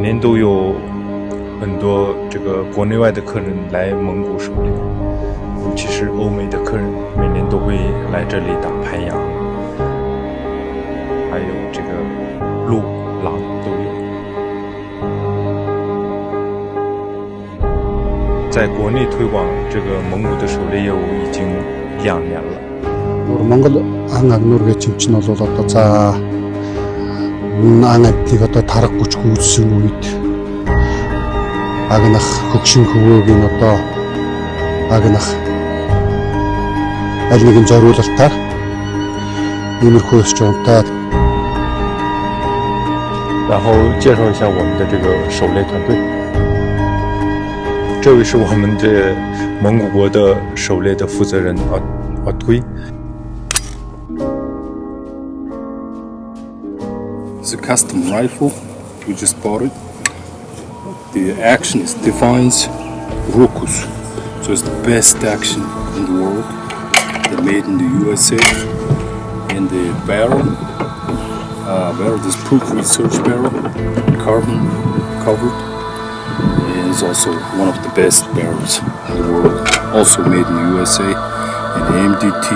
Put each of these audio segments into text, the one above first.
年都有很多这个国内外的客人来蒙古狩猎，尤其是欧美的客人，每年都会来这里打盘羊，还有这个鹿、狼都有。在国内推广这个蒙古的狩猎业务已经2年了。Монгол ан агнуургийн чимч нь бол одоо за ан амтныг одоо тарга гүч үүссэн үед агнах хөгшин хөвөөгийн одоо агнах аль нэгэн зориулалтаар иймэрхүү өсч байгаа. 然后介绍一下我们的这个狩猎团队。这位是我们这蒙古国的狩猎的负责人阿推。It's a custom rifle. We just bought it. The action is Defiance Rokus. So it's the best action in the world. They're made in the USA. And the barrel is proof research barrel, carbon covered. And it's also one of the best barrels in the world. Also made in the USA. And MDT.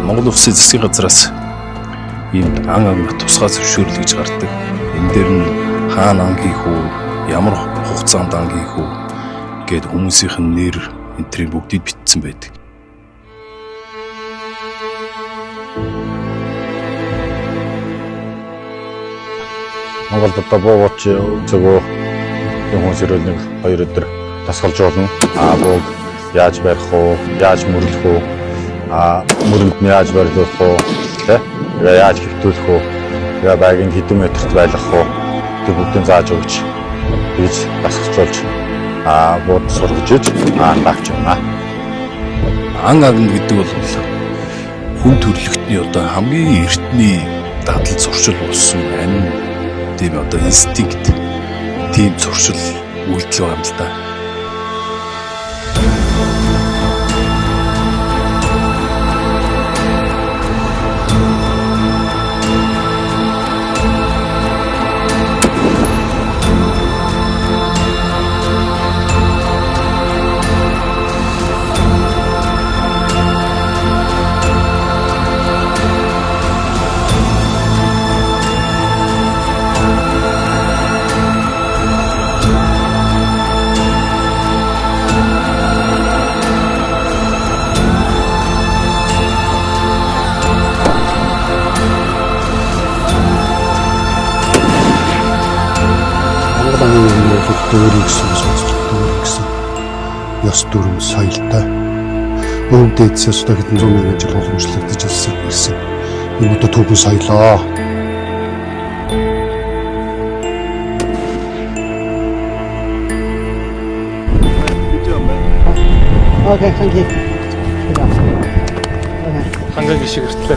Монгол Улсын засгийн газраас ийм ан амт тусгай зөвшөөрөл гэж гардаг. Энэ дээр нь хаана ан хийх үү, ямар хугацаанд ан хийх үү гэд хүмүүсийнх нь нэр энтрийг бүгдийг бичсэн байдаг. Монголд одоо буугач зөвөө хүмүүс ирэл 1-2 өдөр тасгалж болно. Бууг яаж барих уу, яаж мөрлөх үү, мөрөнд нь яаж барилуулах уу, яаж хэвтүүлэх үү, байгийн хэдэн метрт байлгах уу, тэг бүгдийг зааж өгч гэж тасгалжуулж бууд сургаж авч байна. Ан агн гэдэг бол хүн төрөлхтний одоо хамгийн эртний дадал зуршил болсон амин тийм одоо инстинкт тийм зуршил үйлдэл байгаа юм л да. Дөөрийг гэсэн ёс дүрм соёлтой өвд эцэс одоо хэдэн зуун мянган жил уламжлагдаж ирсэн юм одоо түүхэн соёлоо. Okay, thank you. 한가기 씨 그랬대.